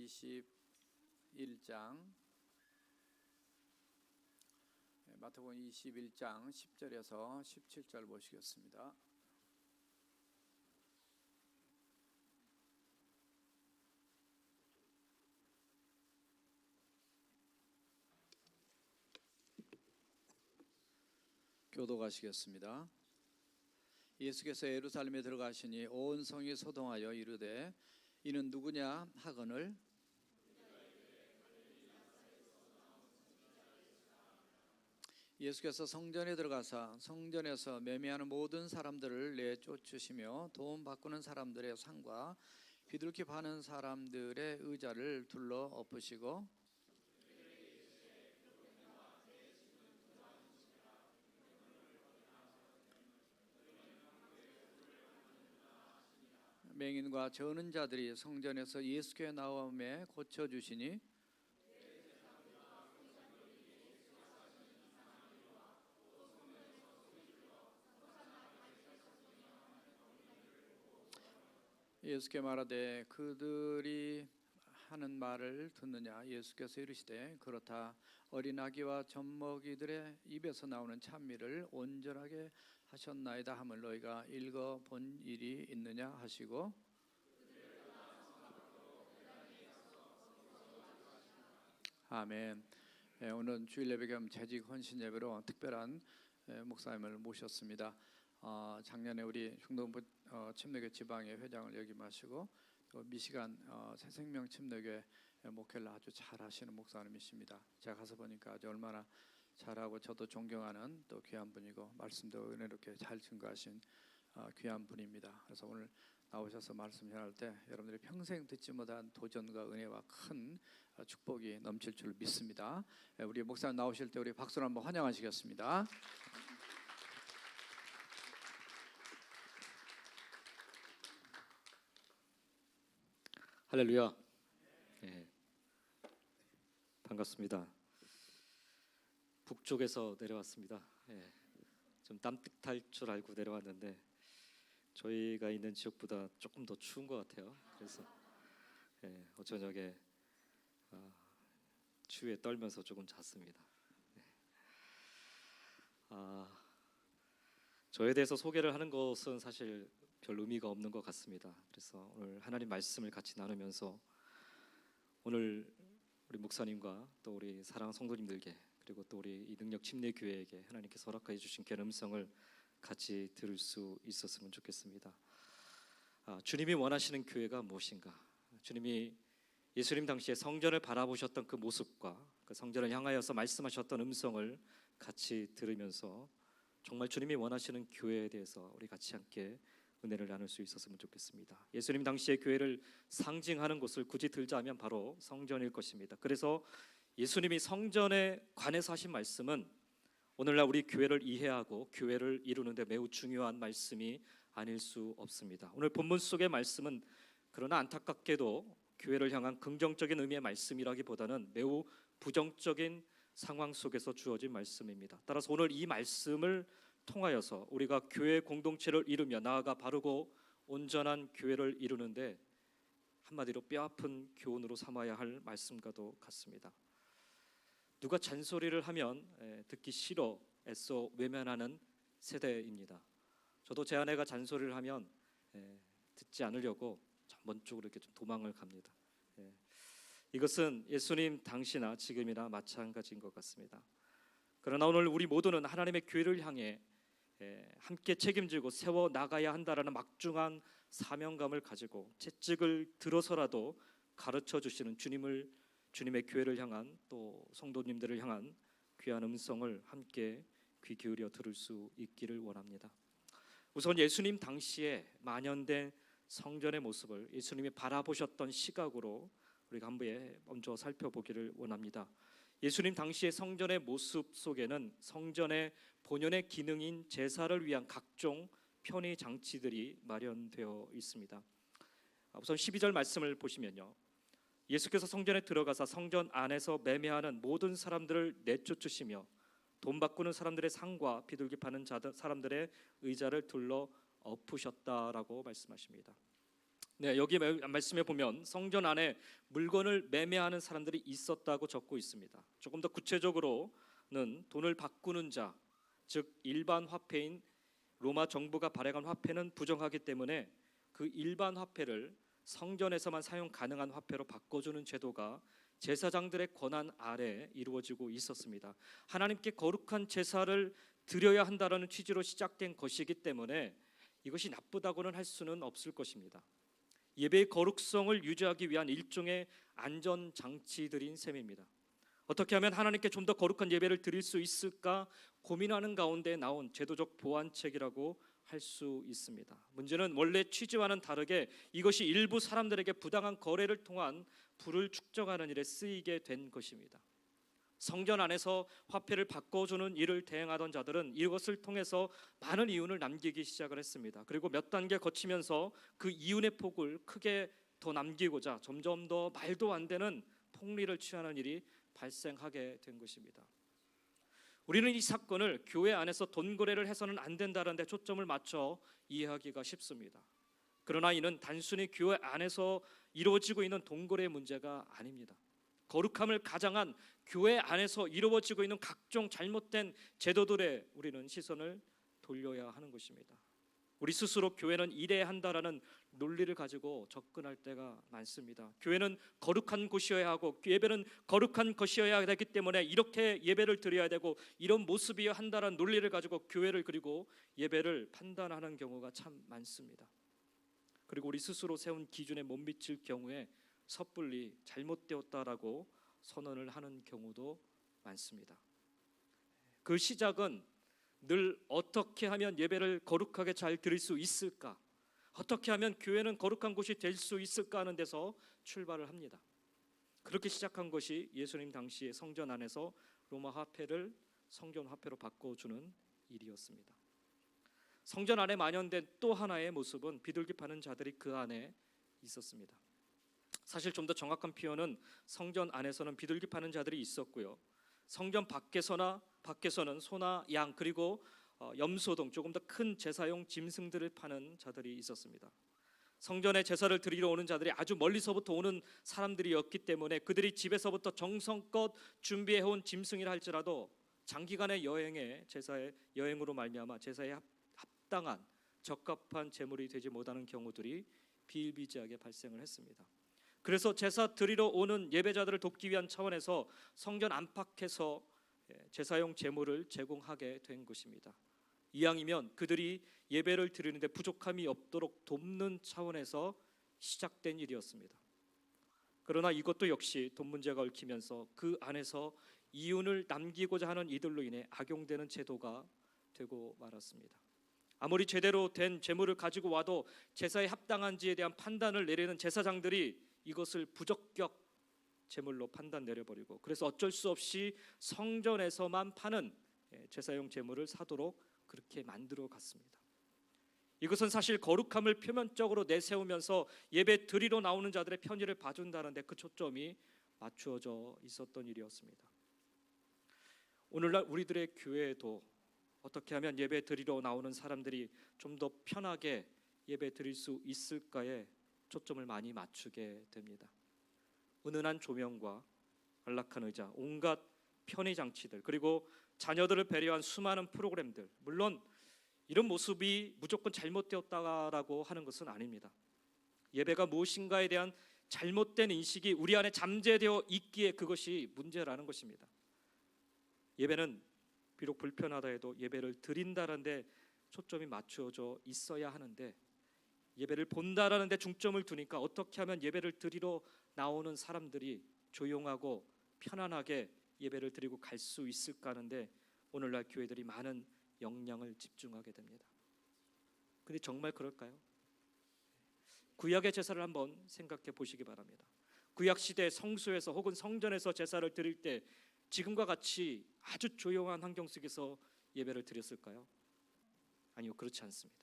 21장 10절에서 17절 보시겠습니다. 교도가시겠습니다. 예수께서 예루살렘에 들어가시니 온 성이 소동하여 이르되 이는 누구냐 하거늘 예수께서 성전에 들어가사 성전에서 매매하는 모든 사람들을 내쫓으시며 돈 바꾸는 사람들의 상과 비둘기 파는 사람들의 의자를 둘러 엎으시고 맹인과 저는 자들이 성전에서 예수께 나옴에 고쳐주시니 예수께 말하되 그들이 하는 말을 듣느냐. 예수께서 이르시되 그렇다. 어린 아기와 젖먹이들의 입에서 나오는 찬미를 온전하게 하셨나이다 함을 너희가 읽어본 일이 있느냐 하시고 아멘. 오늘 주일 예배 겸 재직 헌신 예배로 특별한 목사님을 모셨습니다. 작년에 우리 흉동부 침례교 지방의 회장을 역임하시고 또 미시간 새생명 침례교회 목회를 아주 잘 하시는 목사님이십니다. 제가 가서 보니까 아주 얼마나 잘하고 저도 존경하는 또 귀한 분이고 말씀도 은혜롭게 잘 증거하신 귀한 분입니다. 그래서 오늘 나오셔서 말씀 전할 때 여러분들이 평생 듣지 못한 도전과 은혜와 큰 축복이 넘칠 줄 믿습니다. 우리 목사님 나오실 때 우리 박수로 한번 환영하시겠습니다. 할렐루야. 네. 반갑습니다. 북쪽에서 내려왔습니다. 네. 좀 따뜻할 줄 알고 내려왔는데 저희가 있는 지역보다 조금 더 추운 것 같아요. 그래서 저녁에 추위에 떨면서 조금 잤습니다. 네. 저에 대해서 소개를 하는 것은 사실 별 의미가 없는 것 같습니다. 그래서 오늘 하나님 말씀을 같이 나누면서 오늘 우리 목사님과 또 우리 사랑하는 성도님들께 그리고 또 우리 이 능력 침례교회에게 하나님께서 허락해 주신 귀한 음성을 같이 들을 수 있었으면 좋겠습니다. 주님이 원하시는 교회가 무엇인가? 주님이 예수님 당시에 성전을 바라보셨던 그 모습과 그 성전을 향하여서 말씀하셨던 음성을 같이 들으면서 정말 주님이 원하시는 교회에 대해서 우리 같이 함께 은혜를 나눌 수 있었으면 좋겠습니다. 예수님 당시의 교회를 상징하는 곳을 굳이 들자면 바로 성전일 것입니다. 그래서 예수님이 성전에 관해서 하신 말씀은 오늘날 우리 교회를 이해하고 교회를 이루는 데 매우 중요한 말씀이 아닐 수 없습니다. 오늘 본문 속의 말씀은 그러나 안타깝게도 교회를 향한 긍정적인 의미의 말씀이라기보다는 매우 부정적인 상황 속에서 주어진 말씀입니다. 따라서 오늘 이 말씀을 통하여서 우리가 교회 공동체를 이루며 나아가 바르고 온전한 교회를 이루는데 한마디로 뼈아픈 교훈으로 삼아야 할 말씀과도 같습니다. 누가 잔소리를 하면 듣기 싫어 애써 외면하는 세대입니다. 저도 제 아내가 잔소리를 하면 듣지 않으려고 전번쪽으로 이렇게 좀 도망을 갑니다. 이것은 예수님 당시나 지금이나 마찬가지인 것 같습니다. 그러나 오늘 우리 모두는 하나님의 교회를 향해 함께 책임지고 세워 나가야 한다라는 막중한 사명감을 가지고 채찍을 들어서라도 가르쳐 주시는 주님의 교회를 향한 또 성도님들을 향한 귀한 음성을 함께 귀 기울여 들을 수 있기를 원합니다. 우선 예수님 당시에 만연된 성전의 모습을 예수님이 바라보셨던 시각으로 우리가 한번 먼저 살펴보기를 원합니다. 예수님 당시의 성전의 모습 속에는 성전의 본연의 기능인 제사를 위한 각종 편의 장치들이 마련되어 있습니다. 우선 12절 말씀을 보시면요, 예수께서 성전에 들어가사 성전 안에서 매매하는 모든 사람들을 내쫓으시며 돈 바꾸는 사람들의 상과 비둘기 파는 사람들의 의자를 둘러 엎으셨다라고 말씀하십니다. 네, 여기 말씀해 보면 성전 안에 물건을 매매하는 사람들이 있었다고 적고 있습니다. 조금 더 구체적으로는 돈을 바꾸는 자, 즉 일반 화폐인 로마 정부가 발행한 화폐는 부정하기 때문에 그 일반 화폐를 성전에서만 사용 가능한 화폐로 바꿔주는 제도가 제사장들의 권한 아래 이루어지고 있었습니다. 하나님께 거룩한 제사를 드려야 한다라는 취지로 시작된 것이기 때문에 이것이 나쁘다고는 할 수는 없을 것입니다. 예배의 거룩성을 유지하기 위한 일종의 안전 장치들인 셈입니다. 어떻게 하면 하나님께 좀 더 거룩한 예배를 드릴 수 있을까 고민하는 가운데 나온 제도적 보완책이라고 할 수 있습니다. 문제는 원래 취지와는 다르게 이것이 일부 사람들에게 부당한 거래를 통한 부를 축적하는 일에 쓰이게 된 것입니다. 성전 안에서 화폐를 바꿔주는 일을 대행하던 자들은 이것을 통해서 많은 이윤을 남기기 시작을 했습니다. 그리고 몇 단계 거치면서 그 이윤의 폭을 크게 더 남기고자 점점 더 말도 안 되는 폭리를 취하는 일이 발생하게 된 것입니다. 우리는 이 사건을 교회 안에서 돈 거래를 해서는 안 된다는 데 초점을 맞춰 이해하기가 쉽습니다. 그러나 이는 단순히 교회 안에서 이루어지고 있는 돈 거래의 문제가 아닙니다. 거룩함을 가장한 교회 안에서 이루어지고 있는 각종 잘못된 제도들에 우리는 시선을 돌려야 하는 것입니다. 우리 스스로 교회는 이래야 한다라는 논리를 가지고 접근할 때가 많습니다. 교회는 거룩한 곳이어야 하고 예배는 거룩한 것이어야 되기 때문에 이렇게 예배를 드려야 되고 이런 모습이어야 한다라는 논리를 가지고 교회를 그리고 예배를 판단하는 경우가 참 많습니다. 그리고 우리 스스로 세운 기준에 못 미칠 경우에 섣불리 잘못되었다라고 선언을 하는 경우도 많습니다. 그 시작은 늘 어떻게 하면 예배를 거룩하게 잘 드릴 수 있을까? 어떻게 하면 교회는 거룩한 곳이 될 수 있을까 하는 데서 출발을 합니다. 그렇게 시작한 것이 예수님 당시의 성전 안에서 로마 화폐를 성전 화폐로 바꿔주는 일이었습니다. 성전 안에 만연된 또 하나의 모습은 비둘기 파는 자들이 그 안에 있었습니다. 사실 좀 더 정확한 표현은 성전 안에서는 비둘기 파는 자들이 있었고요. 성전 밖에서는 소나 양 그리고 염소 등 조금 더 큰 제사용 짐승들을 파는 자들이 있었습니다. 성전에 제사를 드리러 오는 자들이 아주 멀리서부터 오는 사람들이었기 때문에 그들이 집에서부터 정성껏 준비해온 짐승이라 할지라도 장기간의 제사의 여행으로 말미암아 제사에 합당한 적합한 제물이 되지 못하는 경우들이 비일비재하게 발생을 했습니다. 그래서 제사 드리러 오는 예배자들을 돕기 위한 차원에서 성전 안팎에서 제사용 제물을 제공하게 된 것입니다. 이왕이면 그들이 예배를 드리는데 부족함이 없도록 돕는 차원에서 시작된 일이었습니다. 그러나 이것도 역시 돈 문제가 얽히면서 그 안에서 이윤을 남기고자 하는 이들로 인해 악용되는 제도가 되고 말았습니다. 아무리 제대로 된 제물을 가지고 와도 제사에 합당한지에 대한 판단을 내리는 제사장들이 이것을 부적격 제물로 판단 내려버리고 그래서 어쩔 수 없이 성전에서만 파는 제사용 제물을 사도록 그렇게 만들어 갔습니다. 이것은 사실 거룩함을 표면적으로 내세우면서 예배 드리러 나오는 자들의 편의를 봐준다는데 그 초점이 맞추어져 있었던 일이었습니다. 오늘날 우리들의 교회에도 어떻게 하면 예배 드리러 나오는 사람들이 좀 더 편하게 예배 드릴 수 있을까에 초점을 많이 맞추게 됩니다. 은은한 조명과 안락한 의자, 온갖 편의 장치들, 그리고 자녀들을 배려한 수많은 프로그램들, 물론 이런 모습이 무조건 잘못되었다라고 하는 것은 아닙니다. 예배가 무엇인가에 대한 잘못된 인식이 우리 안에 잠재되어 있기에 그것이 문제라는 것입니다. 예배는 비록 불편하다 해도 예배를 드린다는 데 초점이 맞추어져 있어야 하는데 예배를 본다라는 데 중점을 두니까 어떻게 하면 예배를 드리러 나오는 사람들이 조용하고 편안하게 예배를 드리고 갈 수 있을까 하는데 오늘날 교회들이 많은 역량을 집중하게 됩니다. 근데 정말 그럴까요? 구약의 제사를 한번 생각해 보시기 바랍니다. 구약 시대 성소에서 혹은 성전에서 제사를 드릴 때 지금과 같이 아주 조용한 환경 속에서 예배를 드렸을까요? 아니요, 그렇지 않습니다.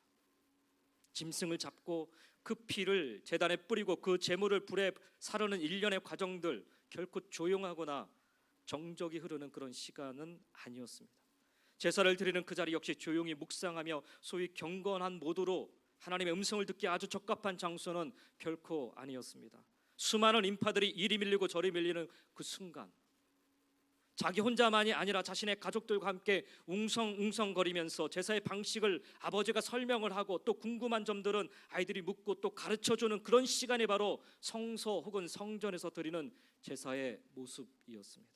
짐승을 잡고 그 피를 제단에 뿌리고 그 제물을 불에 사르는 일련의 과정들 결코 조용하거나 정적이 흐르는 그런 시간은 아니었습니다. 제사를 드리는 그 자리 역시 조용히 묵상하며 소위 경건한 모드로 하나님의 음성을 듣기 아주 적합한 장소는 결코 아니었습니다. 수많은 인파들이 이리 밀리고 저리 밀리는 그 순간, 자기 혼자만이 아니라 자신의 가족들과 함께 웅성웅성거리면서 제사의 방식을 아버지가 설명을 하고 또 궁금한 점들은 아이들이 묻고 또 가르쳐주는 그런 시간이 바로 성소 혹은 성전에서 드리는 제사의 모습이었습니다.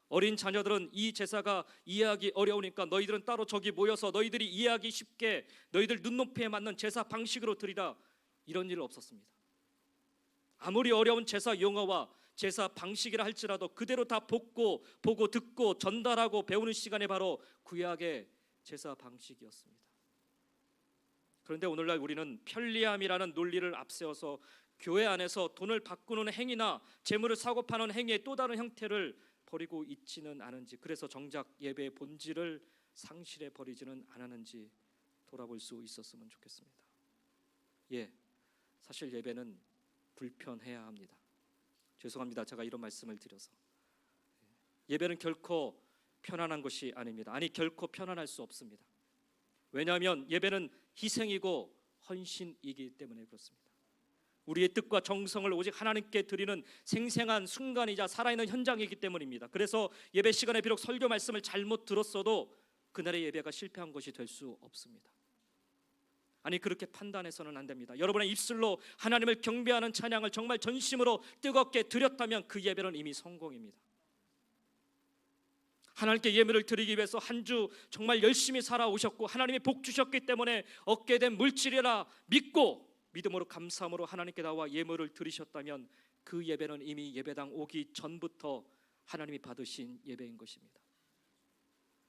어린 자녀들은 이 제사가 이해하기 어려우니까 너희들은 따로 저기 모여서 너희들이 이해하기 쉽게 너희들 눈높이에 맞는 제사 방식으로 드리라, 이런 일 없었습니다. 아무리 어려운 제사 용어와 제사 방식이라 할지라도 그대로 다 보고 듣고 전달하고 배우는 시간이 바로 구약의 제사 방식이었습니다. 그런데 오늘날 우리는 편리함이라는 논리를 앞세워서 교회 안에서 돈을 바꾸는 행위나 재물을 사고 파는 행위의 또 다른 형태를 버리고 있지는 않은지, 그래서 정작 예배의 본질을 상실해 버리지는 않았는지 돌아볼 수 있었으면 좋겠습니다. 사실 예배는 불편해야 합니다. 죄송합니다. 제가 이런 말씀을 드려서. 예배는 결코 편안한 것이 아닙니다. 아니, 결코 편안할 수 없습니다. 왜냐하면 예배는 희생이고 헌신이기 때문에 그렇습니다. 우리의 뜻과 정성을 오직 하나님께 드리는 생생한 순간이자 살아있는 현장이기 때문입니다. 그래서 예배 시간에 비록 설교 말씀을 잘못 들었어도 그날의 예배가 실패한 것이 될 수 없습니다. 아니, 그렇게 판단해서는 안 됩니다. 여러분의 입술로 하나님을 경배하는 찬양을 정말 전심으로 뜨겁게 드렸다면 그 예배는 이미 성공입니다. 하나님께 예배를 드리기 위해서 한 주 정말 열심히 살아오셨고 하나님이 복 주셨기 때문에 얻게 된 물질이라 믿고 믿음으로 감사함으로 하나님께 나와 예물을 드리셨다면 그 예배는 이미 예배당 오기 전부터 하나님이 받으신 예배인 것입니다.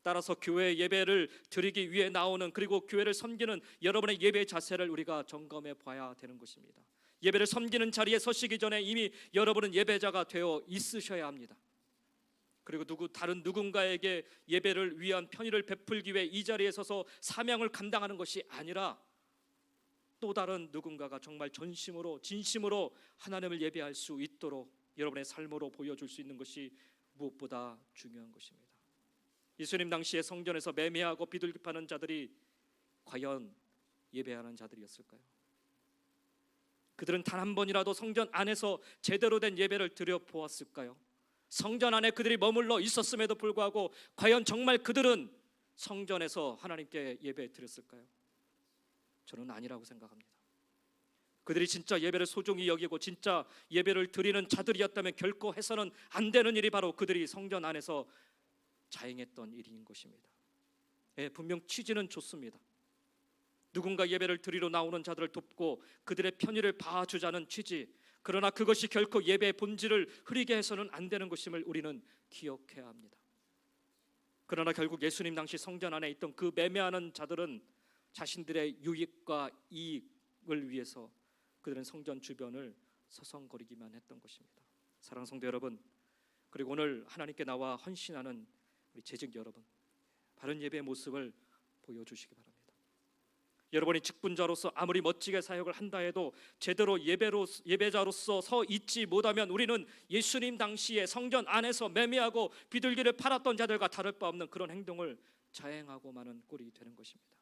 따라서 교회 예배를 드리기 위해 나오는, 그리고 교회를 섬기는 여러분의 예배 자세를 우리가 점검해 봐야 되는 것입니다. 예배를 섬기는 자리에 서시기 전에 이미 여러분은 예배자가 되어 있으셔야 합니다. 그리고 다른 누군가에게 예배를 위한 편의를 베풀기 위해 이 자리에 서서 사명을 감당하는 것이 아니라 또 다른 누군가가 정말 전심으로 진심으로 하나님을 예배할 수 있도록 여러분의 삶으로 보여줄 수 있는 것이 무엇보다 중요한 것입니다. 예수님 당시에 성전에서 매매하고 비둘기 파는 자들이 과연 예배하는 자들이었을까요? 그들은 단 한 번이라도 성전 안에서 제대로 된 예배를 드려보았을까요? 성전 안에 그들이 머물러 있었음에도 불구하고 과연 정말 그들은 성전에서 하나님께 예배 드렸을까요? 저는 아니라고 생각합니다. 그들이 진짜 예배를 소중히 여기고 진짜 예배를 드리는 자들이었다면 결코 해서는 안 되는 일이 바로 그들이 성전 안에서 자행했던 일인 것입니다. 분명 취지는 좋습니다. 누군가 예배를 드리러 나오는 자들을 돕고 그들의 편의를 봐주자는 취지, 그러나 그것이 결코 예배의 본질을 흐리게 해서는 안 되는 것임을 우리는 기억해야 합니다. 그러나 결국 예수님 당시 성전 안에 있던 그 매매하는 자들은 자신들의 유익과 이익을 위해서 그들은 성전 주변을 서성거리기만 했던 것입니다. 사랑하는 성도 여러분, 그리고 오늘 하나님께 나와 헌신하는 우리 재직 여러분, 바른 예배의 모습을 보여주시기 바랍니다. 여러분이 직분자로서 아무리 멋지게 사역을 한다 해도 제대로 예배자로서 서 있지 못하면 우리는 예수님 당시에 성전 안에서 매매하고 비둘기를 팔았던 자들과 다를 바 없는 그런 행동을 자행하고 마는 꼴이 되는 것입니다.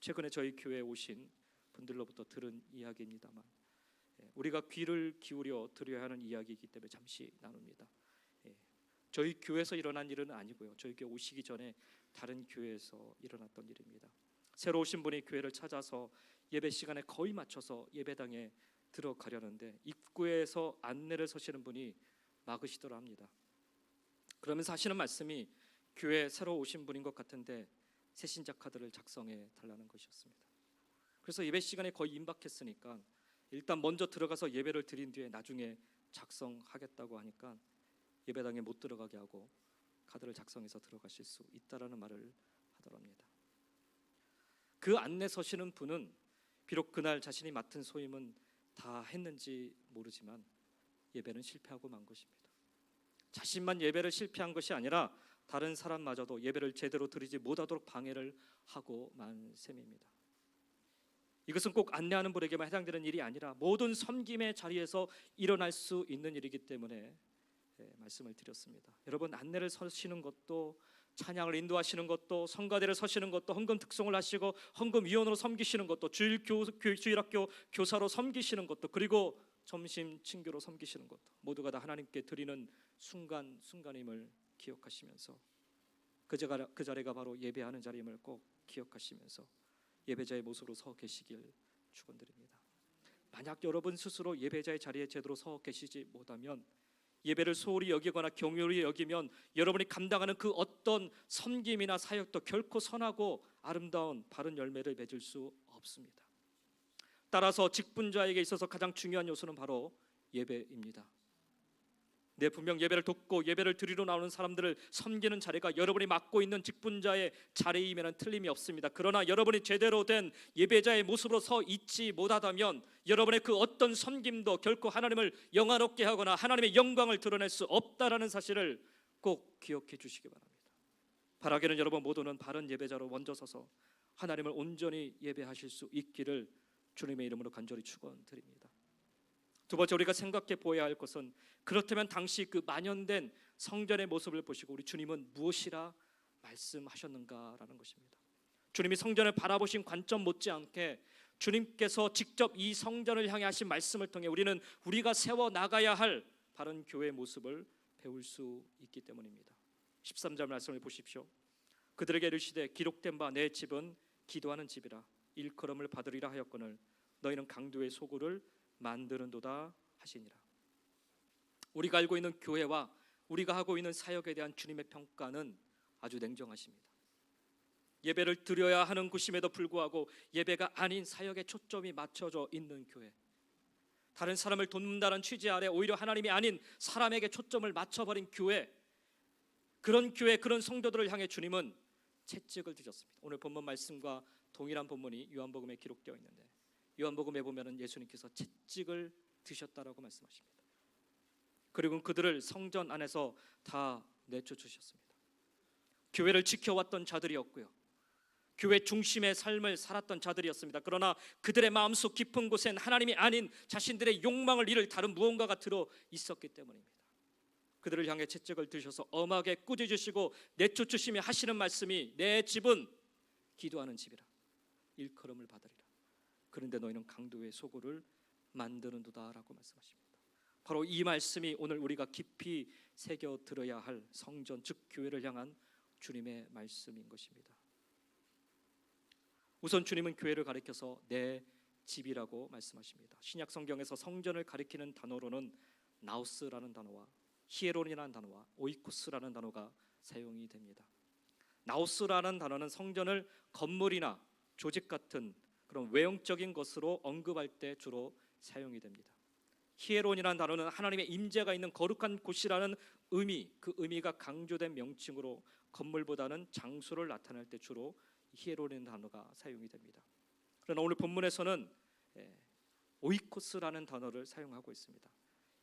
최근에 저희 교회에 오신 분들로부터 들은 이야기입니다만, 우리가 귀를 기울여 드려야 하는 이야기이기 때문에 잠시 나눕니다. 저희 교회에서 일어난 일은 아니고요, 저희 교회 오시기 전에 다른 교회에서 일어났던 일입니다. 새로 오신 분이 교회를 찾아서 예배 시간에 거의 맞춰서 예배당에 들어가려는데 입구에서 안내를 서시는 분이 막으시더라 합니다. 그러면서 하시는 말씀이 교회에 새로 오신 분인 것 같은데 새신자 카드를 작성해 달라는 것이었습니다. 그래서 예배 시간에 거의 임박했으니까 일단 먼저 들어가서 예배를 드린 뒤에 나중에 작성하겠다고 하니까 예배당에 못 들어가게 하고 카드를 작성해서 들어가실 수 있다라는 말을 하더랍니다. 그 안내 서시는 분은 비록 그날 자신이 맡은 소임은 다 했는지 모르지만 예배는 실패하고 만 것입니다. 자신만 예배를 실패한 것이 아니라 다른 사람마저도 예배를 제대로 드리지 못하도록 방해를 하고 만 셈입니다. 이것은 꼭 안내하는 분에게만 해당되는 일이 아니라 모든 섬김의 자리에서 일어날 수 있는 일이기 때문에 말씀을 드렸습니다. 여러분, 안내를 서시는 것도 찬양을 인도하시는 것도, 성가대를 서시는 것도, 헌금 특송을 하시고 헌금위원으로 섬기시는 것도, 주일학교 교사로 섬기시는 것도, 그리고 점심 친교로 섬기시는 것도 모두가 다 하나님께 드리는 순간순간임을 기억하시면서 그 자리가 바로 예배하는 자리임을 꼭 기억하시면서 예배자의 모습으로 서 계시길 축원드립니다. 만약 여러분 스스로 예배자의 자리에 제대로 서 계시지 못하면, 예배를 소홀히 여기거나 경홀히 여기면 여러분이 감당하는 그 어떤 섬김이나 사역도 결코 선하고 아름다운 바른 열매를 맺을 수 없습니다. 따라서 직분자에게 있어서 가장 중요한 요소는 바로 예배입니다. 분명 예배를 돕고 예배를 드리러 나오는 사람들을 섬기는 자리가 여러분이 맡고 있는 직분자의 자리이면 틀림이 없습니다. 그러나 여러분이 제대로 된 예배자의 모습으로 서 있지 못하다면 여러분의 그 어떤 섬김도 결코 하나님을 영화롭게 하거나 하나님의 영광을 드러낼 수 없다라는 사실을 꼭 기억해 주시기 바랍니다. 바라기는 여러분 모두는 바른 예배자로 먼저 서서 하나님을 온전히 예배하실 수 있기를 주님의 이름으로 간절히 축원드립니다. 두 번째, 우리가 생각해 보아야 할 것은, 그렇다면 당시 그 만연된 성전의 모습을 보시고 우리 주님은 무엇이라 말씀하셨는가라는 것입니다. 주님이 성전을 바라보신 관점 못지않게 주님께서 직접 이 성전을 향해 하신 말씀을 통해 우리는 우리가 세워 나가야 할 바른 교회의 모습을 배울 수 있기 때문입니다. 13절 말씀을 보십시오. 그들에게 이르시되 기록된 바 내 집은 기도하는 집이라 일컬음을 받으리라 하였거늘 너희는 강도의 소굴을 만드는도다 하시니라. 우리가 알고 있는 교회와 우리가 하고 있는 사역에 대한 주님의 평가는 아주 냉정하십니다. 예배를 드려야 하는 곳임에도 불구하고 예배가 아닌 사역에 초점이 맞춰져 있는 교회, 다른 사람을 돕는다는 취지 아래 오히려 하나님이 아닌 사람에게 초점을 맞춰버린 교회, 그런 교회, 그런 성도들을 향해 주님은 채찍을 드셨습니다. 오늘 본문 말씀과 동일한 본문이 요한복음에 기록되어 있는데, 요한복음에 보면은 예수님께서 채찍을 드셨다라고 말씀하십니다. 그리고 그들을 성전 안에서 다 내쫓으셨습니다. 교회를 지켜왔던 자들이었고요, 교회 중심의 삶을 살았던 자들이었습니다. 그러나 그들의 마음속 깊은 곳엔 하나님이 아닌 자신들의 욕망을 이룰 다른 무언가가 들어 있었기 때문입니다. 그들을 향해 채찍을 드셔서 엄하게 꾸짖으시고 내쫓으시며 하시는 말씀이 내 집은 기도하는 집이라 일컬음을 받으리라. 그런데 너희는 강도의 소굴을 만드는도다라고 말씀하십니다. 바로 이 말씀이 오늘 우리가 깊이 새겨 들어야 할 성전, 즉 교회를 향한 주님의 말씀인 것입니다. 우선 주님은 교회를 가리켜서 내 집이라고 말씀하십니다. 신약 성경에서 성전을 가리키는 단어로는 나우스라는 단어와 히에론이라는 단어와 오이코스라는 단어가 사용이 됩니다. 나우스라는 단어는 성전을 건물이나 조직 같은 그런 외형적인 것으로 언급할 때 주로 사용이 됩니다. 히에론이라는 단어는 하나님의 임재가 있는 거룩한 곳이라는 의미, 그 의미가 강조된 명칭으로 건물보다는 장소를 나타낼 때 주로 히에론이라는 단어가 사용이 됩니다. 그러나 오늘 본문에서는 오이코스라는 단어를 사용하고 있습니다.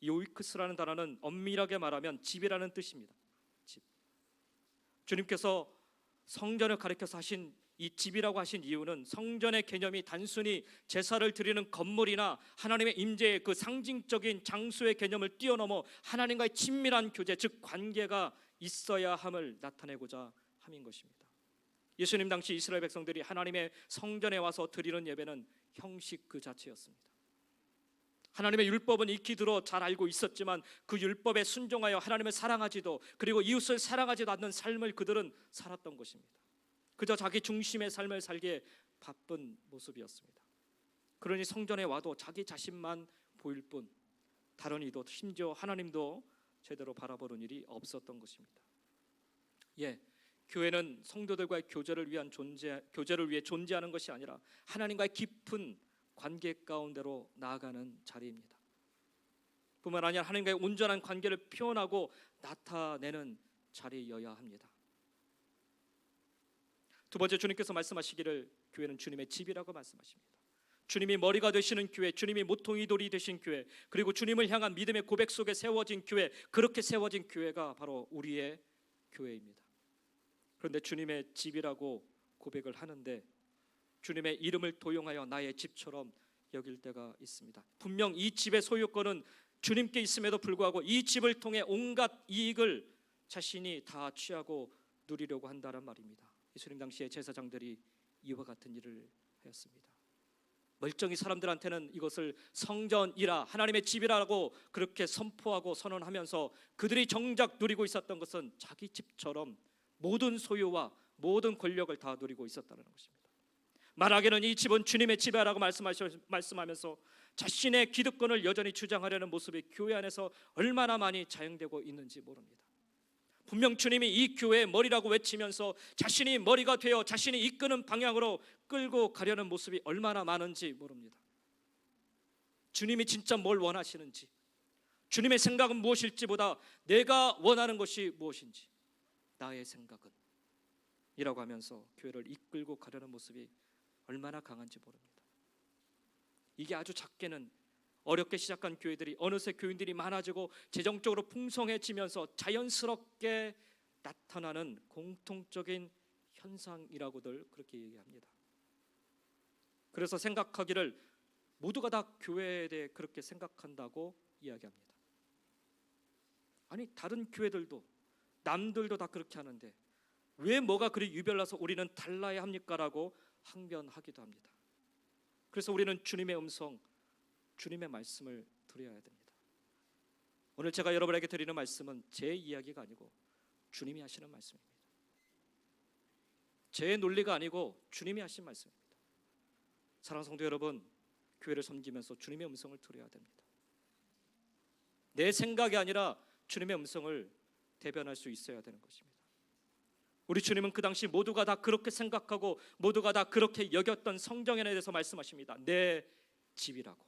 이 오이코스라는 단어는 엄밀하게 말하면 집이라는 뜻입니다. 집. 주님께서 성전을 가리켜서 하신 이 집이라고 하신 이유는 성전의 개념이 단순히 제사를 드리는 건물이나 하나님의 임재의 그 상징적인 장소의 개념을 뛰어넘어 하나님과의 친밀한 교제, 즉 관계가 있어야 함을 나타내고자 함인 것입니다. 예수님 당시 이스라엘 백성들이 하나님의 성전에 와서 드리는 예배는 형식 그 자체였습니다. 하나님의 율법은 익히 들어 잘 알고 있었지만 그 율법에 순종하여 하나님을 사랑하지도 그리고 이웃을 사랑하지도 않는 삶을 그들은 살았던 것입니다. 그저 자기 중심의 삶을 살기에 바쁜 모습이었습니다. 그러니 성전에 와도 자기 자신만 보일 뿐 다른 이도 심지어 하나님도 제대로 바라보는 일이 없었던 것입니다. 교회는 성도들과의 교제를 위해 존재하는 것이 아니라 하나님과의 깊은 관계 가운데로 나아가는 자리입니다. 뿐만 아니라 하나님과의 온전한 관계를 표현하고 나타내는 자리여야 합니다. 두 번째, 주님께서 말씀하시기를 교회는 주님의 집이라고 말씀하십니다. 주님이 머리가 되시는 교회, 주님이 모퉁이 돌이 되신 교회, 그리고 주님을 향한 믿음의 고백 속에 세워진 교회, 그렇게 세워진 교회가 바로 우리의 교회입니다. 그런데 주님의 집이라고 고백을 하는데 주님의 이름을 도용하여 나의 집처럼 여길 때가 있습니다. 분명 이 집의 소유권은 주님께 있음에도 불구하고 이 집을 통해 온갖 이익을 자신이 다 취하고 누리려고 한다란 말입니다. 예수님 당시에 제사장들이 이와 같은 일을 하였습니다. 멀쩡히 사람들한테는 이것을 성전이라 하나님의 집이라고 그렇게 선포하고 선언하면서 그들이 정작 누리고 있었던 것은 자기 집처럼 모든 소유와 모든 권력을 다 누리고 있었다는 것입니다. 말하기는 이 집은 주님의 집이라고 말씀하면서 자신의 기득권을 여전히 주장하려는 모습이 교회 안에서 얼마나 많이 자행되고 있는지 모릅니다. 분명 주님이 이 교회의 머리라고 외치면서 자신이 머리가 되어 자신이 이끄는 방향으로 끌고 가려는 모습이 얼마나 많은지 모릅니다. 주님이 진짜 뭘 원하시는지, 주님의 생각은 무엇일지보다 내가 원하는 것이 무엇인지, 나의 생각은 이라고 하면서 교회를 이끌고 가려는 모습이 얼마나 강한지 모릅니다. 이게 아주 작게는 어렵게 시작한 교회들이 어느새 교인들이 많아지고 재정적으로 풍성해지면서 자연스럽게 나타나는 공통적인 현상이라고들 그렇게 얘기합니다. 그래서 생각하기를 모두가 다 교회에 대해 그렇게 생각한다고 이야기합니다. 아니 다른 교회들도 남들도 다 그렇게 하는데 왜 뭐가 그리 유별나서 우리는 달라야 합니까? 라고 항변하기도 합니다. 그래서 우리는 주님의 음성, 주님의 말씀을 들어야 됩니다. 오늘 제가 여러분에게 드리는 말씀은 제 이야기가 아니고 주님이 하시는 말씀입니다. 제 논리가 아니고 주님이 하신 말씀입니다. 사랑하는 성도 여러분, 교회를 섬기면서 주님의 음성을 들어야 됩니다. 내 생각이 아니라 주님의 음성을 대변할 수 있어야 되는 것입니다. 우리 주님은 그 당시 모두가 다 그렇게 생각하고 모두가 다 그렇게 여겼던 성전에 대해서 말씀하십니다. 내 집이라고.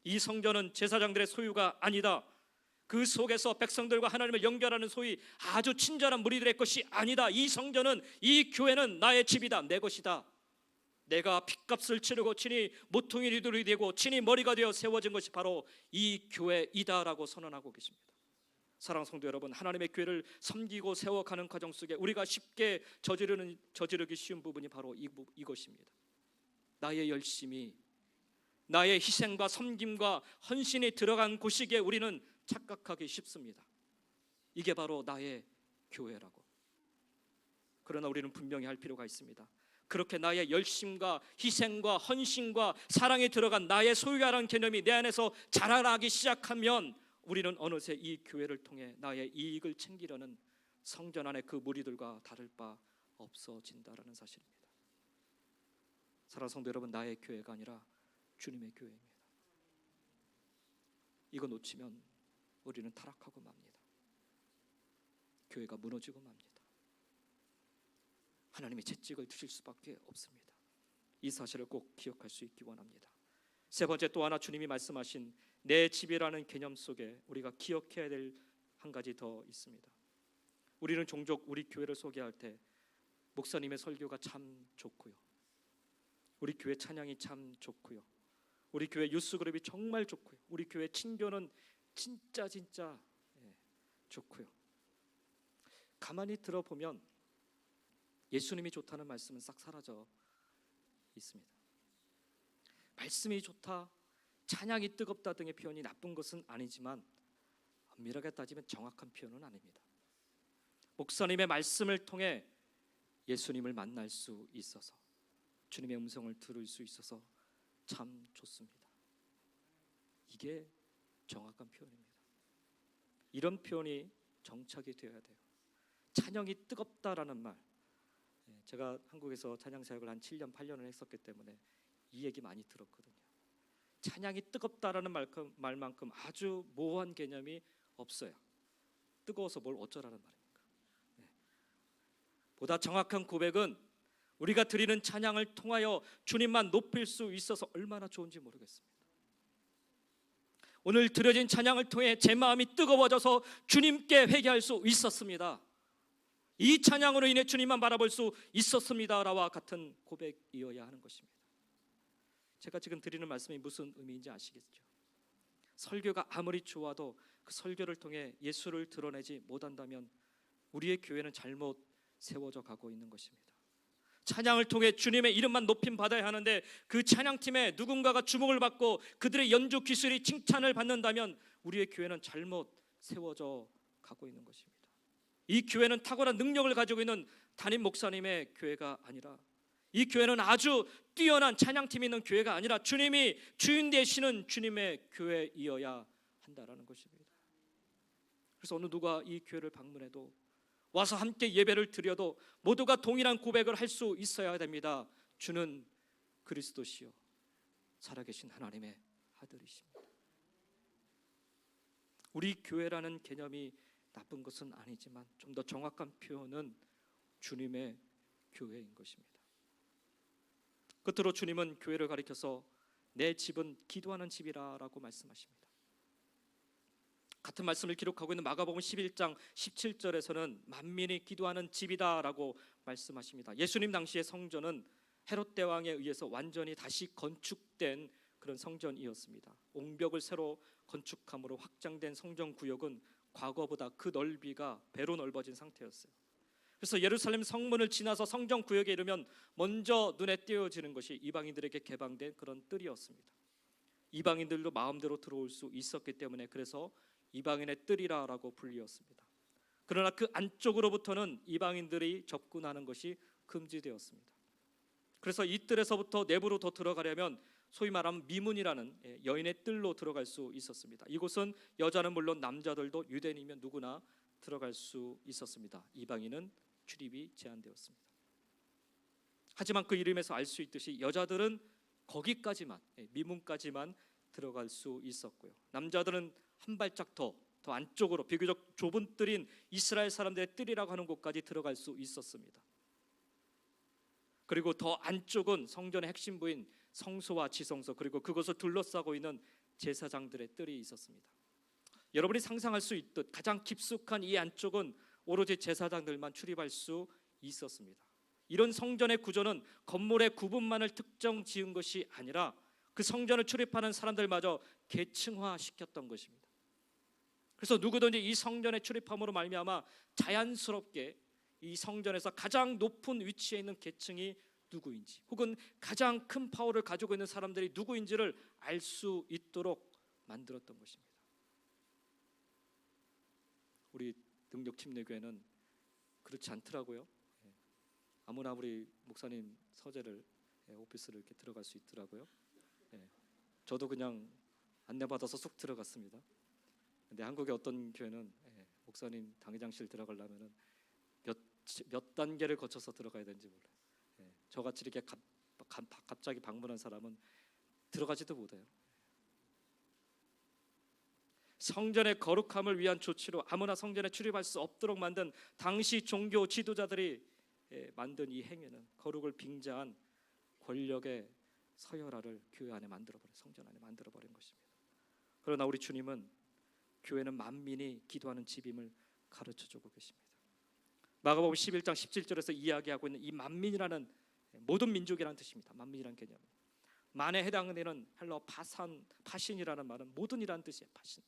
이 성전은 제사장들의 소유가 아니다. 그 속에서 백성들과 하나님을 연결하는 소위 아주 친절한 무리들의 것이 아니다. 이 성전은, 이 교회는 나의 집이다, 내 것이다. 내가 핏값을 치르고 친히 모퉁이들이 되고 친히 머리가 되어 세워진 것이 바로 이 교회이다라고 선언하고 계십니다. 사랑하는 성도 여러분, 하나님의 교회를 섬기고 세워가는 과정 속에 우리가 쉽게 저지르기 쉬운 부분이 바로 이것입니다. 나의 열심이, 나의 희생과 섬김과 헌신이 들어간 곳이기에 우리는 착각하기 쉽습니다. 이게 바로 나의 교회라고. 그러나 우리는 분명히 할 필요가 있습니다. 그렇게 나의 열심과 희생과 헌신과 사랑이 들어간 나의 소유라는 개념이 내 안에서 자라나기 시작하면 우리는 어느새 이 교회를 통해 나의 이익을 챙기려는 성전 안의 그 무리들과 다를 바 없어진다라는 사실입니다. 사랑하는 성도 여러분, 나의 교회가 아니라 주님의 교회입니다. 이거 놓치면 우리는 타락하고 맙니다. 교회가 무너지고 맙니다. 하나님이 채찍을 드실 수밖에 없습니다. 이 사실을 꼭 기억할 수 있기 원합니다. 세 번째, 또 하나 주님이 말씀하신 내 집이라는 개념 속에 우리가 기억해야 될 한 가지 더 있습니다. 우리는 종종 우리 교회를 소개할 때 목사님의 설교가 참 좋고요, 우리 교회 찬양이 참 좋고요, 우리 교회 유스그룹이 정말 좋고요, 우리 교회 친교는 진짜 좋고요. 가만히 들어보면 예수님이 좋다는 말씀은 싹 사라져 있습니다. 말씀이 좋다, 찬양이 뜨겁다 등의 표현이 나쁜 것은 아니지만 엄밀하게 따지면 정확한 표현은 아닙니다. 목사님의 말씀을 통해 예수님을 만날 수 있어서, 주님의 음성을 들을 수 있어서 참 좋습니다. 이게 정확한 표현입니다. 이런 표현이 정착이 되어야 돼요. 찬양이 뜨겁다라는 말, 제가 한국에서 찬양 사역을 한 7년 8년을 했었기 때문에 이 얘기 많이 들었거든요. 찬양이 뜨겁다라는 말만큼 아주 모호한 개념이 없어요. 뜨거워서 뭘 어쩌라는 말입니까? 보다 정확한 고백은 우리가 드리는 찬양을 통하여 주님만 높일 수 있어서 얼마나 좋은지 모르겠습니다. 오늘 드려진 찬양을 통해 제 마음이 뜨거워져서 주님께 회개할 수 있었습니다. 이 찬양으로 인해 주님만 바라볼 수 있었습니다라와 같은 고백이어야 하는 것입니다. 제가 지금 드리는 말씀이 무슨 의미인지 아시겠죠? 설교가 아무리 좋아도 그 설교를 통해 예수를 드러내지 못한다면 우리의 교회는 잘못 세워져 가고 있는 것입니다. 찬양을 통해 주님의 이름만 높임 받아야 하는데 그 찬양팀에 누군가가 주목을 받고 그들의 연주 기술이 칭찬을 받는다면 우리의 교회는 잘못 세워져 가고 있는 것입니다. 이 교회는 탁월한 능력을 가지고 있는 담임 목사님의 교회가 아니라, 이 교회는 아주 뛰어난 찬양팀이 있는 교회가 아니라 주님이 주인 되시는 주님의 교회이어야 한다라는 것입니다. 그래서 어느 누가 이 교회를 방문해도, 와서 함께 예배를 드려도 모두가 동일한 고백을 할 수 있어야 됩니다. 주는 그리스도시요 살아계신 하나님의 아들이십니다. 우리 교회라는 개념이 나쁜 것은 아니지만 좀 더 정확한 표현은 주님의 교회인 것입니다. 끝으로 주님은 교회를 가리켜서 내 집은 기도하는 집이라고 말씀하십니다. 같은 말씀을 기록하고 있는 마가복음 11장 17절에서는 만민이 기도하는 집이다라고 말씀하십니다. 예수님 당시의 성전은 헤롯 대왕에 의해서 완전히 다시 건축된 그런 성전이었습니다. 옹벽을 새로 건축함으로 확장된 성전 구역은 과거보다 그 넓이가 배로 넓어진 상태였어요. 그래서 예루살렘 성문을 지나서 성전 구역에 이르면 먼저 눈에 띄어지는 것이 이방인들에게 개방된 그런 뜰이었습니다. 이방인들도 마음대로 들어올 수 있었기 때문에 그래서 이방인의 뜰이라고 불리었습니다. 그러나 그 안쪽으로부터는 이방인들이 접근하는 것이 금지되었습니다. 그래서 이 뜰에서부터 내부로 더 들어가려면 소위 말하면 미문이라는 여인의 뜰로 들어갈 수 있었습니다. 이곳은 여자는 물론 남자들도 유대인이면 누구나 들어갈 수 있었습니다. 이방인은 출입이 제한되었습니다. 하지만 그 이름에서 알 수 있듯이 여자들은 거기까지만, 미문까지만 들어갈 수 있었고요. 남자들은 한 발짝 더 안쪽으로 비교적 좁은 뜰인 이스라엘 사람들의 뜰이라고 하는 곳까지 들어갈 수 있었습니다. 그리고 더 안쪽은 성전의 핵심 부인 성소와 지성소, 그리고 그것을 둘러싸고 있는 제사장들의 뜰이 있었습니다. 여러분이 상상할 수 있듯 가장 깊숙한 이 안쪽은 오로지 제사장들만 출입할 수 있었습니다. 이런 성전의 구조는 건물의 구분만을 특정 지은 것이 아니라 그 성전을 출입하는 사람들마저 계층화시켰던 것입니다. 그래서 누구든지 이 성전에 출입함으로 말미암아 자연스럽게 이 성전에서 가장 높은 위치에 있는 계층이 누구인지, 혹은 가장 큰 파워를 가지고 있는 사람들이 누구인지를 알 수 있도록 만들었던 것입니다. 우리 능력침례교회는 그렇지 않더라고요. 아무나 우리 목사님 서재를, 오피스를 이렇게 들어갈 수 있더라고요. 저도 그냥 안내받아서 쑥 들어갔습니다. 근데 한국의 어떤 교회는 목사님 당회장실 들어가려면은 몇 단계를 거쳐서 들어가야 되는지 몰라요. 저같이 이렇게 갑자기 방문한 사람은 들어가지도 못해요. 성전의 거룩함을 위한 조치로 아무나 성전에 출입할 수 없도록 만든 당시 종교 지도자들이 만든 이 행위는 거룩을 빙자한 권력의 서열화를 교회 안에 만들어버린, 성전 안에 만들어버린 것입니다. 그러나 우리 주님은 교회는 만민이 기도하는 집임을 가르쳐주고 계십니다. 마가복음 11장 17절에서 이야기하고 있는 이 만민이라는, 모든 민족이라는 뜻입니다. 만민이라는 개념, 만에 해당되는 헬라어 파신이라는 말은 모든이라는 뜻이에요. 파신.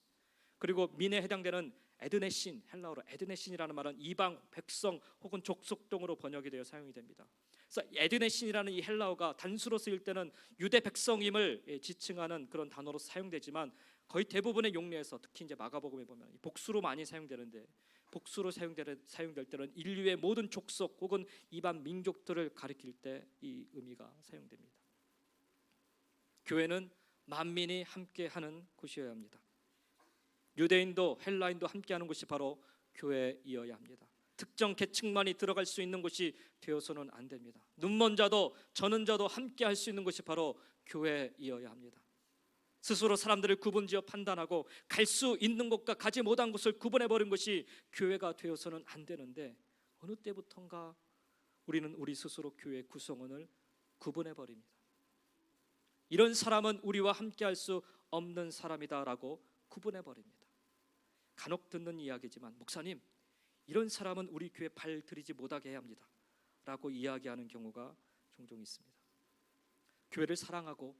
그리고 민에 해당되는 에드네신, 헬라어로 에드네신이라는 말은 이방, 백성 혹은 족속 등으로 번역이 되어 사용이 됩니다. 그래서 에드네신이라는 이 헬라어가 단수로 쓰일 때는 유대 백성임을 지칭하는 그런 단어로 사용되지만 거의 대부분의 용례에서, 특히 이제 마가복음에 보면 복수로 많이 사용되는데, 복수로 사용될 때는 인류의 모든 족속 혹은 이방 민족들을 가리킬 때 이 의미가 사용됩니다. 교회는 만민이 함께하는 곳이어야 합니다. 유대인도 헬라인도 함께하는 곳이 바로 교회이어야 합니다. 특정 계층만이 들어갈 수 있는 곳이 되어서는 안 됩니다. 눈먼 자도 저는 자도 함께할 수 있는 곳이 바로 교회이어야 합니다. 스스로 사람들을 구분지어 판단하고 갈 수 있는 곳과 가지 못한 곳을 구분해버린 것이 교회가 되어서는 안 되는데, 어느 때부턴가 우리는 우리 스스로 교회 구성원을 구분해버립니다. 이런 사람은 우리와 함께할 수 없는 사람이다라고 구분해버립니다. 간혹 듣는 이야기지만, 목사님, 이런 사람은 우리 교회 발 들이지 못하게 해야 합니다 라고 이야기하는 경우가 종종 있습니다. 교회를 사랑하고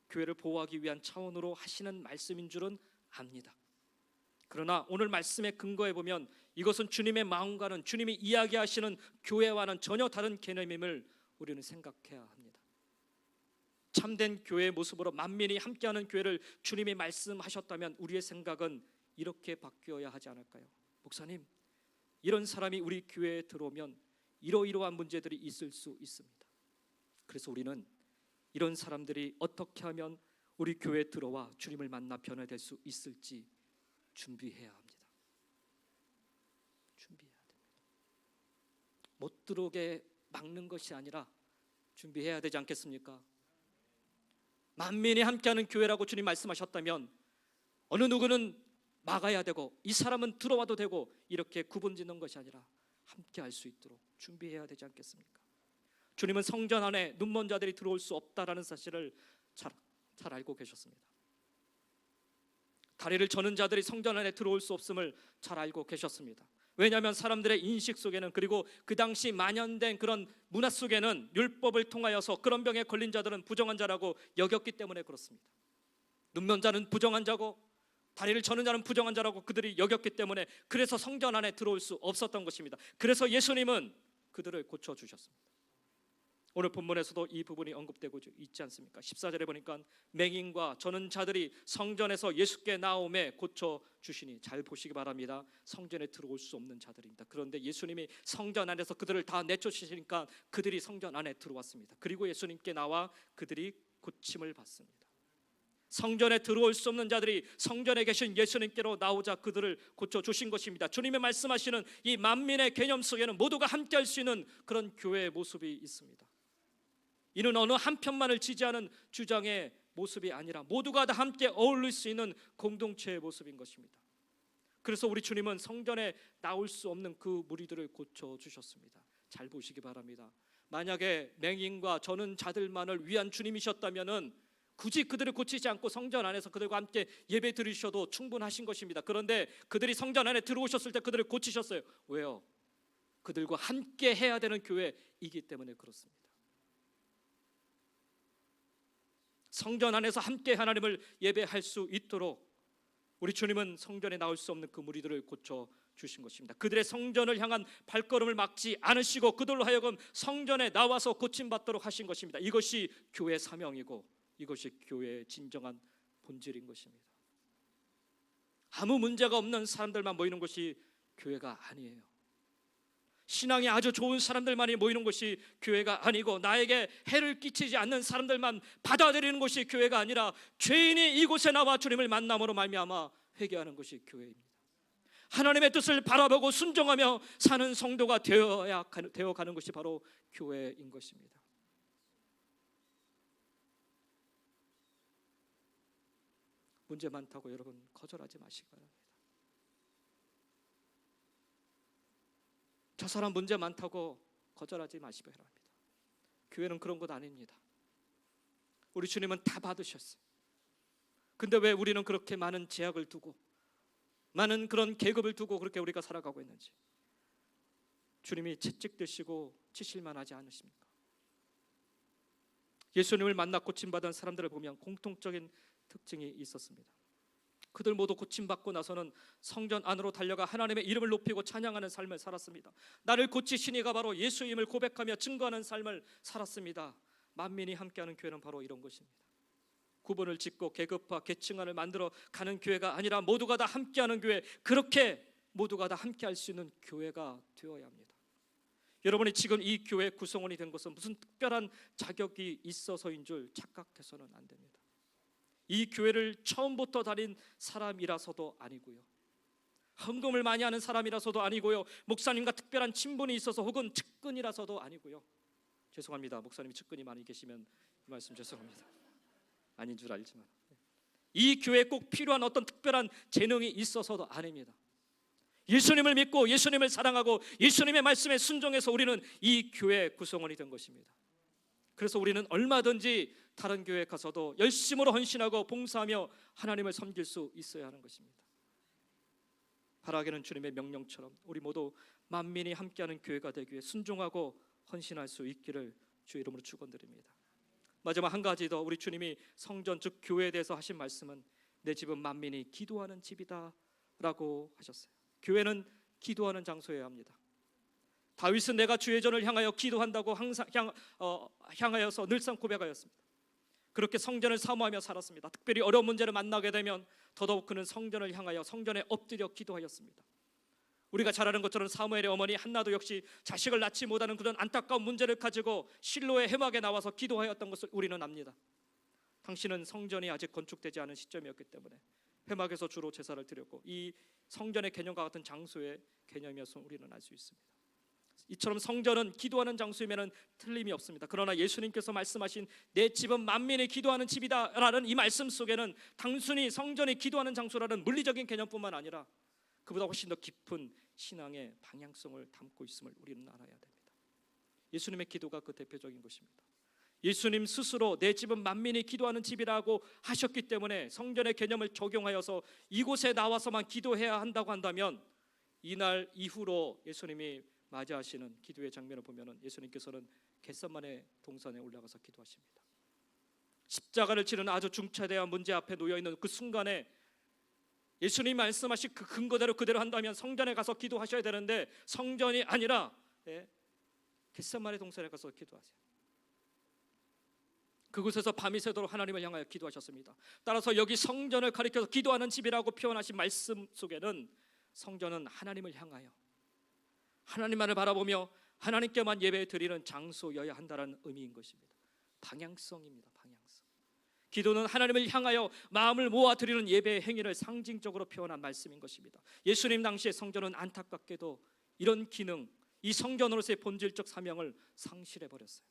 교회를 보호하기 위한 차원으로 하시는 말씀인 줄은 압니다. 그러나 오늘 말씀에 근거해 보면 이것은 주님의 마음과는, 주님이 이야기하시는 교회와는 전혀 다른 개념임을 우리는 생각해야 합니다. 참된 교회의 모습으로 만민이 함께하는 교회를 주님이 말씀하셨다면 우리의 생각은 이렇게 바뀌어야 하지 않을까요? 목사님, 이런 사람이 우리 교회에 들어오면 이러이러한 문제들이 있을 수 있습니다. 그래서 우리는 이런 사람들이 어떻게 하면 우리 교회에 들어와 주님을 만나 변화될 수 있을지 준비해야 합니다. 준비해야 됩니다. 못 들어오게 막는 것이 아니라 준비해야 되지 않겠습니까? 만민이 함께하는 교회라고 주님 말씀하셨다면 어느 누구는 막아야 되고 이 사람은 들어와도 되고 이렇게 구분짓는 것이 아니라 함께할 수 있도록 준비해야 되지 않겠습니까? 주님은 성전 안에 눈먼 자들이 들어올 수 없다라는 사실을 잘 알고 계셨습니다. 다리를 저는 자들이 성전 안에 들어올 수 없음을 잘 알고 계셨습니다. 왜냐하면 사람들의 인식 속에는, 그리고 그 당시 만연된 그런 문화 속에는 율법을 통하여서 그런 병에 걸린 자들은 부정한 자라고 여겼기 때문에 그렇습니다. 눈먼 자는 부정한 자고 다리를 저는 자는 부정한 자라고 그들이 여겼기 때문에 그래서 성전 안에 들어올 수 없었던 것입니다. 그래서 예수님은 그들을 고쳐주셨습니다. 오늘 본문에서도 이 부분이 언급되고 있지 않습니까? 14절에 보니까 맹인과 저는 자들이 성전에서 예수께 나오매 고쳐주시니, 잘 보시기 바랍니다. 성전에 들어올 수 없는 자들입니다. 그런데 예수님이 성전 안에서 그들을 다 내쫓으시니까 그들이 성전 안에 들어왔습니다. 그리고 예수님께 나와 그들이 고침을 받습니다. 성전에 들어올 수 없는 자들이 성전에 계신 예수님께로 나오자 그들을 고쳐주신 것입니다. 주님의 말씀하시는 이 만민의 개념 속에는 모두가 함께할 수 있는 그런 교회의 모습이 있습니다. 이는 어느 한편만을 지지하는 주장의 모습이 아니라 모두가 다 함께 어울릴 수 있는 공동체의 모습인 것입니다. 그래서 우리 주님은 성전에 나올 수 없는 그 무리들을 고쳐주셨습니다. 잘 보시기 바랍니다. 만약에 맹인과 저는 자들만을 위한 주님이셨다면 굳이 그들을 고치지 않고 성전 안에서 그들과 함께 예배 드리셔도 충분하신 것입니다. 그런데 그들이 성전 안에 들어오셨을 때 그들을 고치셨어요. 왜요? 그들과 함께 해야 되는 교회이기 때문에 그렇습니다. 성전 안에서 함께 하나님을 예배할 수 있도록 우리 주님은 성전에 나올 수 없는 그 무리들을 고쳐주신 것입니다. 그들의 성전을 향한 발걸음을 막지 않으시고 그들로 하여금 성전에 나와서 고침받도록 하신 것입니다. 이것이 교회의 사명이고 이것이 교회의 진정한 본질인 것입니다. 아무 문제가 없는 사람들만 모이는 것이 교회가 아니에요. 신앙이 아주 좋은 사람들만이 모이는 것이 교회가 아니고 나에게 해를 끼치지 않는 사람들만 받아들이는 것이 교회가 아니라 죄인이 이곳에 나와 주님을 만남으로 말미암아 회개하는 것이 교회입니다. 하나님의 뜻을 바라보고 순종하며 사는 성도가 되어가는 것이 바로 교회인 것입니다. 문제 많다고 여러분 거절하지 마시기 바랍니다. 저 사람 문제 많다고 거절하지 마시기 바랍니다. 교회는 그런 것 아닙니다. 우리 주님은 다 받으셨어요. 근데 왜 우리는 그렇게 많은 제약을 두고 많은 그런 계급을 두고 그렇게 우리가 살아가고 있는지, 주님이 채찍드시고 치실만 하지 않으십니까? 예수님을 만나 고침받은 사람들을 보면 공통적인 특징이 있었습니다. 그들 모두 고침받고 나서는 성전 안으로 달려가 하나님의 이름을 높이고 찬양하는 삶을 살았습니다. 나를 고치시니가 바로 예수임을 고백하며 증거하는 삶을 살았습니다. 만민이 함께하는 교회는 바로 이런 것입니다. 구분을 짓고 계급화 계층화를 만들어 가는 교회가 아니라 모두가 다 함께하는 교회, 그렇게 모두가 다 함께할 수 있는 교회가 되어야 합니다. 여러분이 지금 이 교회 구성원이 된 것은 무슨 특별한 자격이 있어서인 줄 착각해서는 안 됩니다. 이 교회를 처음부터 다닌 사람이라서도 아니고요, 헌금을 많이 하는 사람이라서도 아니고요, 목사님과 특별한 친분이 있어서 혹은 측근이라서도 아니고요. 죄송합니다. 목사님이 측근이 많이 계시면 이 말씀 죄송합니다. 아닌 줄 알지만 이 교회에 꼭 필요한 어떤 특별한 재능이 있어서도 아닙니다. 예수님을 믿고 예수님을 사랑하고 예수님의 말씀에 순종해서 우리는 이 교회 구성원이 된 것입니다. 그래서 우리는 얼마든지 다른 교회에 가서도 열심으로 헌신하고 봉사하며 하나님을 섬길 수 있어야 하는 것입니다. 바라기는 주님의 명령처럼 우리 모두 만민이 함께하는 교회가 되기 위해 순종하고 헌신할 수 있기를 주의 이름으로 축원드립니다. 마지막 한 가지 더, 우리 주님이 성전 즉 교회에 대해서 하신 말씀은 내 집은 만민이 기도하는 집이다 라고 하셨어요. 교회는 기도하는 장소여야 합니다. 다윗은 내가 주의 전을 향하여 기도한다고 항상 향하여서 늘상 고백하였습니다. 그렇게 성전을 사모하며 살았습니다. 특별히 어려운 문제를 만나게 되면 더더욱 그는 성전을 향하여 성전에 엎드려 기도하였습니다. 우리가 잘 아는 것처럼 사무엘의 어머니 한나도 역시 자식을 낳지 못하는 그런 안타까운 문제를 가지고 실로의 회막에 나와서 기도하였던 것을 우리는 압니다. 당신은 성전이 아직 건축되지 않은 시점이었기 때문에 회막에서 주로 제사를 드렸고 이 성전의 개념과 같은 장소의 개념이었음을 우리는 알 수 있습니다. 이처럼 성전은 기도하는 장소이면 틀림이 없습니다. 그러나 예수님께서 말씀하신 내 집은 만민이 기도하는 집이다라는 이 말씀 속에는 단순히 성전이 기도하는 장소라는 물리적인 개념뿐만 아니라 그보다 훨씬 더 깊은 신앙의 방향성을 담고 있음을 우리는 알아야 됩니다. 예수님의 기도가 그 대표적인 것입니다. 예수님 스스로 내 집은 만민이 기도하는 집이라고 하셨기 때문에 성전의 개념을 적용하여서 이곳에 나와서만 기도해야 한다고 한다면 이날 이후로 예수님이 맞이하시는 기도의 장면을 보면 예수님께서는 겟세마네 동산에 올라가서 기도하십니다. 십자가를 치는 아주 중차대한 문제 앞에 놓여 있는 그 순간에 예수님이 말씀하신 그 근거대로 그대로 한다면 성전에 가서 기도하셔야 되는데 성전이 아니라 겟세마네 동산에 가서 기도하세요. 그곳에서 밤이 새도록 하나님을 향하여 기도하셨습니다. 따라서 여기 성전을 가리켜서 기도하는 집이라고 표현하신 말씀 속에는 성전은 하나님을 향하여 하나님만을 바라보며 하나님께만 예배 드리는 장소여야 한다는 의미인 것입니다. 방향성입니다. 방향성. 기도는 하나님을 향하여 마음을 모아 드리는 예배의 행위를 상징적으로 표현한 말씀인 것입니다. 예수님 당시의 성전은 안타깝게도 이런 기능, 이 성전으로서의 본질적 사명을 상실해 버렸어요.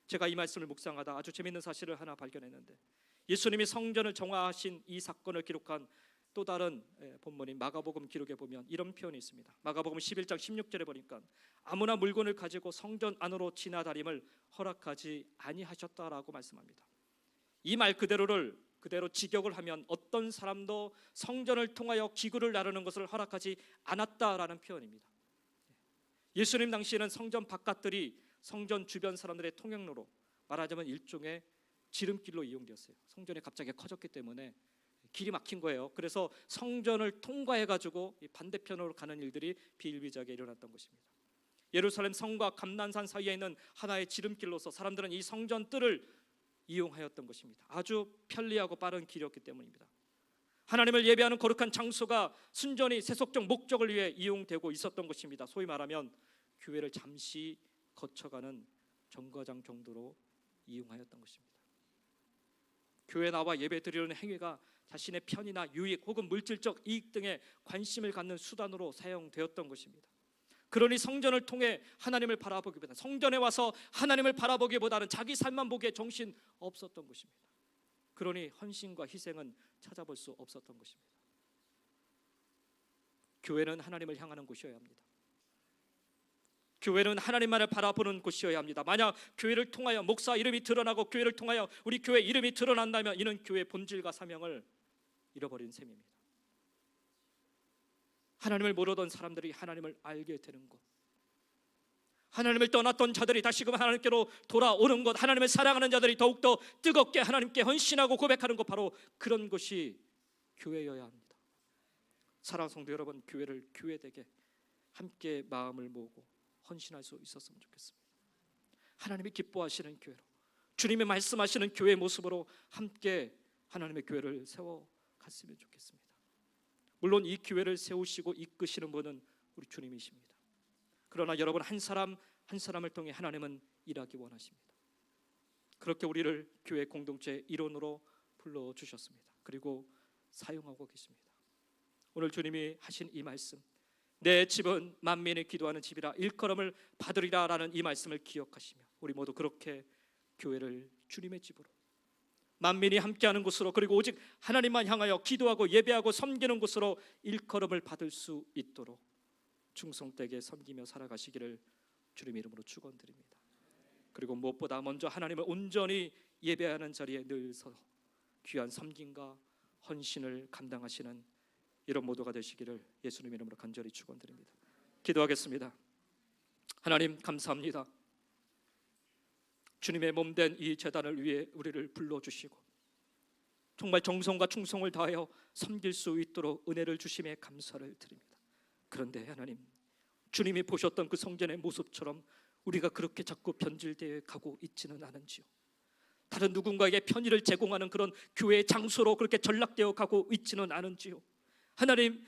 제가 이 말씀을 묵상하다 아주 재미있는 사실을 하나 발견했는데 예수님이 성전을 정화하신 이 사건을 기록한 또 다른 본문인 마가복음 기록에 보면 이런 표현이 있습니다. 마가복음 11장 16절에 보니까 아무나 물건을 가지고 성전 안으로 지나다림을 허락하지 아니하셨다라고 말씀합니다. 이 말 그대로 직역을 하면 어떤 사람도 성전을 통하여 기구를 나르는 것을 허락하지 않았다라는 표현입니다. 예수님 당시에는 성전 바깥들이 성전 주변 사람들의 통행로로 말하자면 일종의 지름길로 이용되었어요. 성전이 갑자기 커졌기 때문에 길이 막힌 거예요. 그래서 성전을 통과해가지고 반대편으로 가는 일들이 비일비재하게 일어났던 것입니다. 예루살렘 성과 감난산 사이에 있는 하나의 지름길로서 사람들은 이 성전 뜰을 이용하였던 것입니다. 아주 편리하고 빠른 길이었기 때문입니다. 하나님을 예배하는 거룩한 장소가 순전히 세속적 목적을 위해 이용되고 있었던 것입니다. 소위 말하면 교회를 잠시 거쳐가는 정거장 정도로 이용하였던 것입니다. 교회 나와 예배 드리는 행위가 자신의 편이나 유익 혹은 물질적 이익 등에 관심을 갖는 수단으로 사용되었던 것입니다. 그러니 성전을 통해 하나님을 바라보기보다는 성전에 와서 하나님을 바라보기보다는 자기 삶만 보기에 정신 없었던 것입니다. 그러니 헌신과 희생은 찾아볼 수 없었던 것입니다. 교회는 하나님을 향하는 곳이어야 합니다. 교회는 하나님만을 바라보는 곳이어야 합니다. 만약 교회를 통하여 목사 이름이 드러나고 교회를 통하여 우리 교회 이름이 드러난다면 이는 교회의 본질과 사명을 잃어버린 셈입니다. 하나님을 모르던 사람들이 하나님을 알게 되는 것, 하나님을 떠났던 자들이 다시금 하나님께로 돌아오는 것, 하나님을 사랑하는 자들이 더욱더 뜨겁게 하나님께 헌신하고 고백하는 것, 바로 그런 것이 교회여야 합니다. 사랑하는 성도 여러분, 교회를 교회되게 함께 마음을 모으고 헌신할 수 있었으면 좋겠습니다. 하나님이 기뻐하시는 교회로, 주님이 말씀하시는 교회의 모습으로 함께 하나님의 교회를 세워갔으면 좋겠습니다. 물론 이 교회를 세우시고 이끄시는 분은 우리 주님이십니다. 그러나 여러분 한 사람 한 사람을 통해 하나님은 일하기 원하십니다. 그렇게 우리를 교회 공동체의 일원으로 불러주셨습니다. 그리고 사용하고 계십니다. 오늘 주님이 하신 이 말씀, 내 집은 만민이 기도하는 집이라 일컬음을 받으리라 라는 이 말씀을 기억하시며 우리 모두 그렇게 교회를 주님의 집으로, 만민이 함께하는 곳으로, 그리고 오직 하나님만 향하여 기도하고 예배하고 섬기는 곳으로 일컬음을 받을 수 있도록 충성되게 섬기며 살아가시기를 주님 이름으로 축원드립니다. 그리고 무엇보다 먼저 하나님을 온전히 예배하는 자리에 늘 서 귀한 섬김과 헌신을 감당하시는 이런 모두가 되시기를 예수님 이름으로 간절히 축원드립니다. 기도하겠습니다. 하나님 감사합니다. 주님의 몸된 이 제단을 위해 우리를 불러주시고 정말 정성과 충성을 다하여 섬길 수 있도록 은혜를 주심에 감사를 드립니다. 그런데 하나님, 주님이 보셨던 그 성전의 모습처럼 우리가 그렇게 자꾸 변질되어 가고 있지는 않은지요. 다른 누군가에게 편의를 제공하는 그런 교회의 장소로 그렇게 전락되어 가고 있지는 않은지요. 하나님,